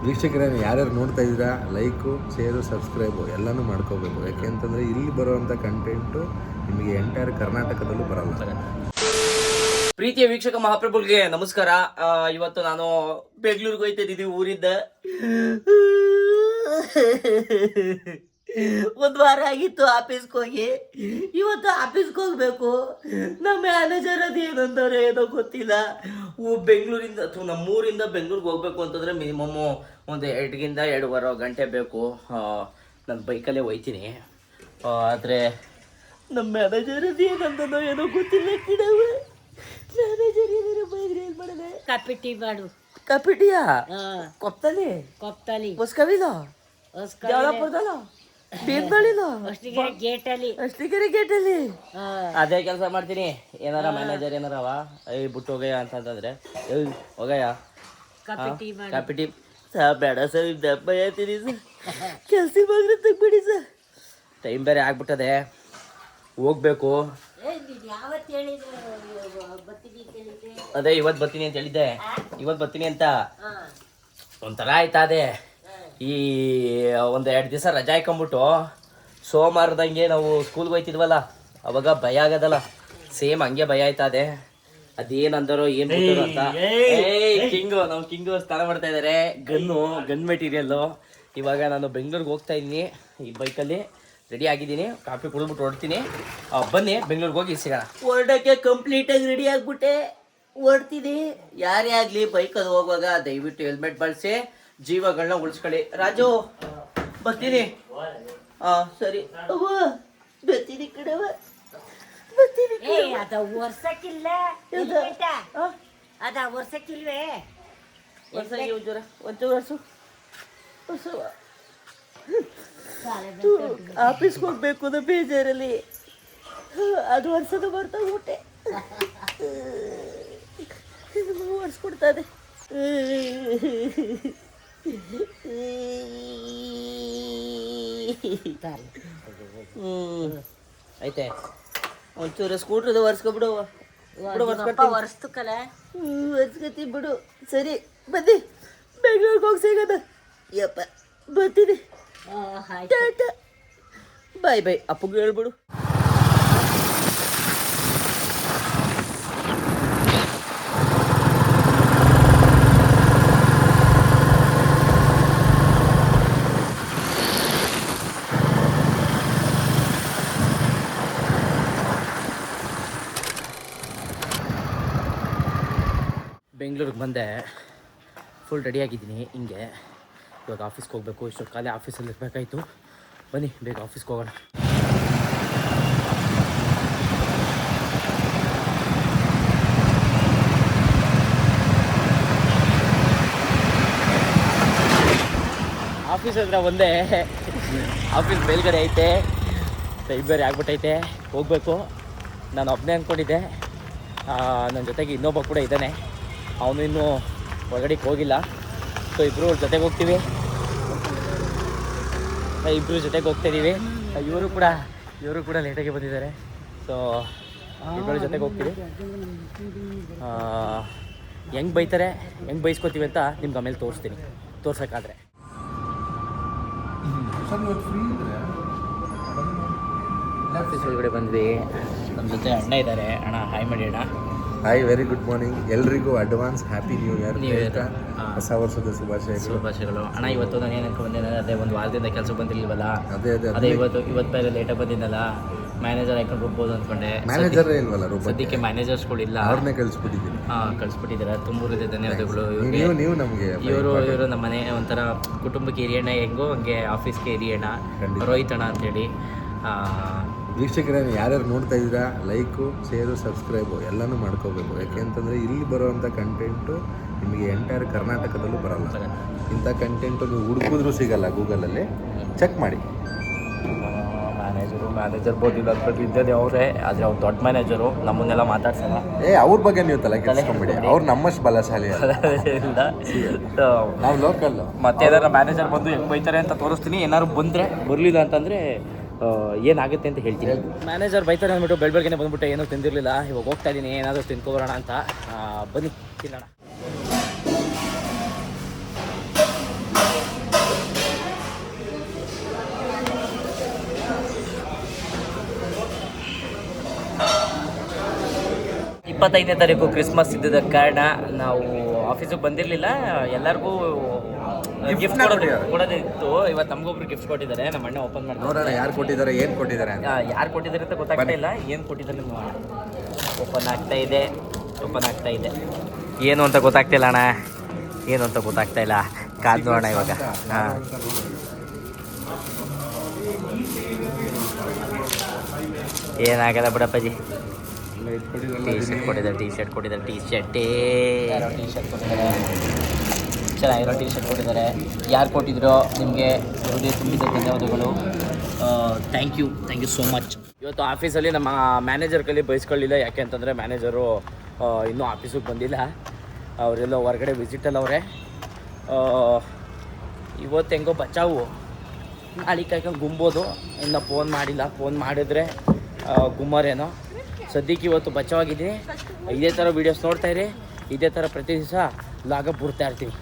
ವೀಕ್ಷಕರೇ ಯಾರ್ಯಾರು ನೋಡ್ತಾ ಇದ್ದೀರಾ ಲೈಕು ಶೇರು ಸಬ್ಸ್ಕ್ರೈಬು ಎಲ್ಲನೂ ಮಾಡ್ಕೋಬೇಕು. ಯಾಕೆ ಅಂತಂದರೆ ಇಲ್ಲಿ ಬರುವಂಥ ಕಂಟೆಂಟು ನಿಮಗೆ ಎಂಟೈರ್ ಕರ್ನಾಟಕದಲ್ಲೂ ಬರಲ್ಲ. ಪ್ರೀತಿಯ ವೀಕ್ಷಕ ಮಹಾಪ್ರಭುಗಳಿಗೆ ನಮಸ್ಕಾರ. ಇವತ್ತು ನಾನು ಬೆಂಗಳೂರಿಗೆ ಹೋಗ್ತಾ ಇದ್ದೀನಿ ಊರಿಂದ. ಒಂದು ವಾರ ಆಗಿತ್ತು ಆಫೀಸ್ಗೆ ಹೋಗಿ. ಇವತ್ತು ಆಫೀಸ್ಗೆ ಹೋಗ್ಬೇಕು. ನಮ್ಮ ಮ್ಯಾನೇಜರ್ ಅದು ಏನಂತಾರೆ ಏನೋ ಗೊತ್ತಿಲ್ಲ. ಬೆಂಗಳೂರಿಂದ ಅಥವಾ ನಮ್ಮೂರಿಂದ ಬೆಂಗಳೂರಿಗೆ ಹೋಗ್ಬೇಕು ಅಂತಂದರೆ ಮಿನಿಮಮ್ ಒಂದು 2.5 ಗಂಟೆ ಬೇಕು. ನಾನು ಬೈಕಲ್ಲೇ ಹೋಯ್ತೀನಿ. ಆದರೆ ನಮ್ಮ ಮ್ಯಾನೇಜರ್ ಅದು ಏನಂತನೋ ಏನೋ ಗೊತ್ತಿಲ್ಲ. ಕಿಡವ ಮ್ಯಾನೇಜರ್ ಏನಾರು ಬೈದ್ರೆ ಏನು ಮಾಡಿದೆ? ಕಾಪಿಟಿ ಮಾಡು. ಕಾಪಿಟಿಯಾ ಕೊಪ್ತಲಿ ಕೊಪ್ತಲಿ ಹೊಸ್ಕವಿದ ಜವಳಪುರದಲ್ಲ ಬೀರ್ಗಳಿಲ್ಲ ಅಷ್ಟಿಗೆರೆ ಗೇಟಲ್ಲಿ ಅದೇ ಕೆಲಸ ಮಾಡ್ತೀನಿ. ಏನಾರ ಮ್ಯಾನೇಜರ್ ಏನಾರವ ಬಿಟ್ಟು ಹೋಗಯ್ಯ ಅಂತಂದ್ರೆ ಹೋಗಯ್ಯ ಕಾಪಿಟಿ ಬೇಡ ಸರ್ ದಪ್ಪ ಹೇಳ್ತೀನಿ ಸರ್, ಕೆಲ್ಸ ಬಂದ್ರೆ ತೆಗ್ಬಿಡಿ ಸರ್. ಟೈಮ್ ಬೇರೆ ಆಗ್ಬಿಟ್ಟದೆ, ಹೋಗ್ಬೇಕು. ಅದೇ ಇವತ್ತು ಬರ್ತೀನಿ ಅಂತ ಹೇಳಿದ್ದೆ. ಇವತ್ತು ಬರ್ತೀನಿ ಅಂತ ಒಂಥರ ಆಯ್ತಾ. ಅದೇ ಈ ಒಂದು 2 ದಿವಸ ರಜಾ ಹಾಕೊಂಬಿಟ್ಟು ಸೋಮವಾರದಂಗೆ ನಾವು ಸ್ಕೂಲ್ಗೆ ಹೋಯ್ತಿದ್ವಲ್ಲ, ಅವಾಗ ಭಯ ಆಗದಲ್ಲ, ಸೇಮ್ ಹಂಗೆ ಭಯ ಆಯ್ತಾ. ಅದೇ ಅದೇನಂದರೋ ಏನು ಬಿಟ್ಟರು ಅಂತ. ನಾವು ಕಿಂಗು ಸ್ನಾನ ಮಾಡ್ತಾ ಇದ್ದಾರೆ. Gun material. ಇವಾಗ ನಾನು ಬೆಂಗಳೂರಿಗೆ ಹೋಗ್ತಾ ಇದ್ದೀನಿ. ಈ ಬೈಕಲ್ಲಿ ರೆಡಿ ಆಗಿದ್ದೀನಿ. ಕಾಫಿ ಕುಡಿದ್ಬಿಟ್ಟು ಹೊರಡ್ತೀನಿ. ಬನ್ನಿ ಬೆಂಗಳೂರಿಗೆ ಹೋಗಿ ಸಿಗೋಣ. ಹೊರಡಕ್ಕೆ ಕಂಪ್ಲೀಟಾಗಿ ರೆಡಿ ಆಗ್ಬಿಟ್ಟೆ ಹೊರಡ್ತೀನಿ. ಯಾರೇ ಆಗಲಿ ಬೈಕಲ್ಲಿ ಹೋಗುವಾಗ ದಯವಿಟ್ಟು ಹೆಲ್ಮೆಟ್ ಬಳಸಿ, ಜೀವಗಳನ್ನ ಉಳಿಸ್ಕೊಳ್ಳಿ. ರಾಜು ಬರ್ತೀನಿ. ಸರಿ ಬರ್ತೀನಿ ಕಡವ, ಬರ್ತೀನಿ. ಅದ ವರ್ಷಕ್ಕಿಲ್ಲ, ಅದ ವರ್ಷಕ್ಕಿಲ್ವೇ? ಆಫೀಸ್ಗೆ ಹೋಗ್ಬೇಕು ಅನ್ನೋ ಬೇಜಾರಲ್ಲಿ ಅದು ವರ್ಷದ ಬರ್ತಾ ಊಟೆ ಒರ್ಸ್ಕೊಡ್ತದೆ. ಐತೆ ಒಂಚೂರು ಸ್ಕೂಟ್ರದ ಒರ್ಸ್ಕೊಬಿಡು. ವರ್ಷಕ್ಕಲ್ಲ ಒರ್ಸ್ಕೊತಿ ಬಿಡು. ಸರಿ ಬನ್ನಿ ಬೆಂಗಳೂರಿಗೆ ಹೋಗಿ ಸಿಗೋದ. ಯಪ್ಪ ಬರ್ತೀನಿ. ಬಾಯ್ ಬಾಯ್. ಅಪ್ಪಗೆ ಹೇಳ್ಬಿಡು. ಬೆಂಗಳೂರಿಗೆ ಬಂದೆ, ಫುಲ್ ರೆಡಿಯಾಗಿದ್ದೀನಿ. ಹಿಂಗೆ ಇವಾಗ ಆಫೀಸ್ಗೆ ಹೋಗಬೇಕು. ಇಷ್ಟೊತ್ತು ಕಾಲೇ ಆಫೀಸಲ್ಲಿ ಇರಬೇಕಾಯ್ತು. ಬನ್ನಿ ಬೇಗ ಆಫೀಸ್ಗೆ ಹೋಗೋಣ. ಆಫೀಸ್ ಹತ್ರ ಒಂದೇ. ಆಫೀಸ್ ಮೇಲ್ಗಡೆ ಐತೆ. ಟೈಮ್ ಬೇರೆ ಆಗ್ಬಿಟ್ಟೈತೆ, ಹೋಗಬೇಕು. ನಾನು ಒಬ್ಬನೇ ಅಂದ್ಕೊಂಡಿದ್ದೆ. ನನ್ನ ಜೊತೆಗೆ ಇನ್ನೊಬ್ಬ ಕೂಡ ಇದ್ದಾನೆ. ಅವನು ಇನ್ನೂ ಹೊರಗಡೆಗೆ ಹೋಗಿಲ್ಲ. ಸೊ ಇಬ್ಬರು ಜೊತೆಗೆ ಹೋಗ್ತೀವಿ. ಹೋಗ್ತಾಯಿದ್ದೀವಿ. ಇವರು ಕೂಡ ಲೇಟಾಗಿ ಬಂದಿದ್ದಾರೆ. ಸೊ ಇಬ್ಬರು ಜೊತೆಗೆ ಹೋಗ್ತೀವಿ. ಹೆಂಗೆ ಬೈತಾರೆ, ಹೆಂಗೆ ಬೈಸ್ಕೊತೀವಿ ಅಂತ ನಿಮ್ಗೆ ಆಮೇಲೆ ತೋರಿಸ್ತೀನಿ, ತೋರ್ಸೋಕ್ಕಾದ್ರೆ. ಆಫೀಸ್ ಒಳಗಡೆ ಬಂದ್ವಿ. ನಮ್ಮ ಜೊತೆ ಅಣ್ಣ ಇದ್ದಾರೆ. ಅಣ್ಣ ಹಾಯ್ ಮಾಡಿ ಅಣ್ಣ. ಹಾಯ್, ವೆರಿ ಗುಡ್ ಮಾರ್ನಿಂಗ್ ಎಲ್ರಿಗೂ. Advance happy new year. ಹೊಸ ವರ್ಷದ ಶುಭಾಶಯಗಳು ಅಣ್ಣ. ಇವತ್ತು ನಾನು ಏನು ಅನ್ಕೊಂಡೆ, ಅದೇ ಒಂದು ವಾರದಿಂದ ಕೆಲಸ ಬಂದಿರ್ಲಿಲ್ವಲ್ಲ, ಅದೇ ಇವತ್ತು ಬೇರೆ ಲೇಟಾಗಿ ಬಂದಿದ್ದಲ್ಲ, ಮ್ಯಾನೇಜರ್ ಹಾಕೊಂಡು ಹೋಗ್ಬೋದು ಅಂದ್ಕೊಂಡೆ. ಮ್ಯಾನೇಜರ್ ಇಲ್ವಲ್ಲ, ಸದ್ಯಕ್ಕೆ ಮ್ಯಾನೇಜರ್ಸ್ಗಳಿಲ್ಲ, ಅವ್ರನ್ನೇ ಕಳಿಸ್ಬಿಟ್ಟಿದ್ದೀನಿ. ಕಳಿಸ್ಬಿಟ್ಟಿದ್ದಾರೆ. ತುಂಬೂರಿದೆ ಧನ್ಯವಾದಗಳು. ನೀವು ನಮಗೆ ಇವರು ನಮ್ಮ ಮನೆ ಒಂಥರ ಕುಟುಂಬಕ್ಕೆ ಹಿರಿಯಣ್ಣ, ಹೆಂಗೋ ಹಂಗೆ ಆಫೀಸ್ಗೆ ಹಿರಿಯಣ್ಣ, ರೋಹಿತ್ ಅಣ್ಣ ಅಂತೇಳಿ. ವೀಕ್ಷಕರೇ ಯಾರ್ಯಾರು ನೋಡ್ತಾ ಇದ್ದೀರಾ ಲೈಕು ಶೇರು ಸಬ್ಸ್ಕ್ರೈಬು ಎಲ್ಲನೂ ಮಾಡ್ಕೋಬೇಕು. ಯಾಕೆ ಅಂತಂದರೆ ಇಲ್ಲಿ ಬರುವಂಥ ಕಂಟೆಂಟು ನಿಮಗೆ ಎಂಟೈರ್ ಕರ್ನಾಟಕದಲ್ಲೂ ಬರಲ್ಲ. ಇಂಥ ಕಂಟೆಂಟು ನೀವು ಹುಡುಕಿದ್ರೂ ಸಿಗಲ್ಲ. ಗೂಗಲಲ್ಲಿ ಚೆಕ್ ಮಾಡಿ. ಮ್ಯಾನೇಜರ್ ಬೋದಿಲ್ಲ ಅಂದ್ಬಿಟ್ಟು ಇದ್ದದೇ ಅವರೇ. ಆದರೆ ಅವ್ರು ದೊಡ್ಡ ಮ್ಯಾನೇಜರು, ನಮ್ಮನ್ನೆಲ್ಲ ಮಾತಾಡ್ಸಲ್ಲ. ಅವ್ರ ಬಗ್ಗೆ ನೀವು ತಲೆ ಕೆಡಿಸ್ಕೊಂಬಿಡಿ. ಅವ್ರು ನಮ್ಮಷ್ಟು ಬಲಶಾಲಿ ಇಲ್ಲ. ನಾವು ಲೋಕಲ್. ಮತ್ತೆ ಏನಾರು ಮ್ಯಾನೇಜರ್ ಬಂದು ಹೆಂಗೆ ಬೈತಾರೆ ಅಂತ ತೋರಿಸ್ತೀನಿ. ಏನಾದ್ರು ಬಂದರೆ ಬರಲಿಲ್ಲ ಅಂತಂದರೆ ಏನಾಗುತ್ತೆ ಅಂತ ಹೇಳ್ತೀನಿ. ಮ್ಯಾನೇಜರ್ ಬೈತಾರೆ ಅಂದ್ಬಿಟ್ಟು ಬೆಳಗ್ಗೆ ಬಂದ್ಬಿಟ್ಟು ಏನೂ ತಿಂದಿರಲಿಲ್ಲ. ಇವಾಗ ಹೋಗ್ತಾ ಇದ್ದೀನಿ, ಏನಾದರೂ ತಿನ್ಕೊಬರೋಣ ಅಂತ. ಬನ್ನಿ ತಿನ್ನೋಣ. 25ನೇ ತಾರೀಕು ಕ್ರಿಸ್ಮಸ್ ಇದ್ದ ಕಾರಣ ನಾವು ಆಫೀಸಿಗೆ ಬಂದಿರಲಿಲ್ಲ. ಎಲ್ಲರಿಗೂ ಗಿಫ್ಟ್ ಕೊಡೋದಿತ್ತು. ಇವತ್ತು ನಮಗೊಬ್ರು ಗಿಫ್ಟ್ ಕೊಟ್ಟಿದ್ದಾರೆ. ನಮ್ಮ ಅಣ್ಣ ಓಪನ್ ಮಾಡಿ ನೋಡೋಣ ಯಾರು ಕೊಟ್ಟಿದ್ದಾರೆ, ಏನು ಕೊಟ್ಟಿದ್ದಾರೆ ಅಂತ. ಯಾರು ಕೊಟ್ಟಿದ್ದಾರೆ ಅಂತ ಗೊತ್ತಾಗ್ತಾ ಇಲ್ಲ. ಏನು ಕೊಟ್ಟಿದ್ದಾರೆ ಓಪನ್ ಆಗ್ತಾ ಇದೆ. ಏನು ಅಂತ ಗೊತ್ತಾಗ್ತಿಲ್ಲ ಅಣ್ಣ, ಏನು ಅಂತ ಗೊತ್ತಾಗ್ತಾ ಇಲ್ಲ. ಕಾದ್ ನೋಡೋಣ ಇವಾಗ. ಹಾಂ, ಏನಾಗಲ್ಲ ಬಿಡಪ್ಪಾಜಿ. ಟಿ ಶರ್ಟ್ ಕೊಟ್ಟಿದ್ದಾರೆ. ಚೆನ್ನಾಗಿರೋ ಟಿ ಶರ್ಟ್ ಕೊಟ್ಟಿದ್ದಾರೆ. ಯಾರು ಕೊಟ್ಟಿದ್ರೋ ನಿಮಗೆ ಹೃದಯ ತುಂಬಿದ ಧನ್ಯವಾದಗಳು. Thank you so much. ಇವತ್ತು ಆಫೀಸಲ್ಲಿ ನಮ್ಮ ಮ್ಯಾನೇಜರ್ ಕೈಲಿ ಬಯಸ್ಕೊಳ್ಳಿಲ್ಲ. ಯಾಕೆ ಅಂತಂದರೆ ಮ್ಯಾನೇಜರು ಇನ್ನೂ ಆಫೀಸಿಗೆ ಬಂದಿಲ್ಲ. ಅವರೆಲ್ಲೋ ಹೊರಗಡೆ ವಿಸಿಟಲ್ಲಿ ಅವರೇ. ಇವತ್ತು ಹೆಂಗೋ ಬಚಾವು, ನಾಳೆ ಕಾಯ್ಕೊಂಡು ಗುಂಬೋದು. ಇನ್ನು ಫೋನ್ ಮಾಡಿಲ್ಲ. ಫೋನ್ ಮಾಡಿದ್ರೆ ಗುಮ್ಮರೇನೋ. ಸದ್ಯಕ್ಕೆ ಇವತ್ತು ಬಚಾವಾಗಿದ್ದೀನಿ. ಇದೇ ಥರ ವೀಡಿಯೋಸ್ ನೋಡ್ತಾಯಿರಿ. ಇದೇ ಥರ ಪ್ರತಿ ದಿವಸ ಲಾಗ ಬಿಡ್ತಾ ಇರ್ತೀನಿ.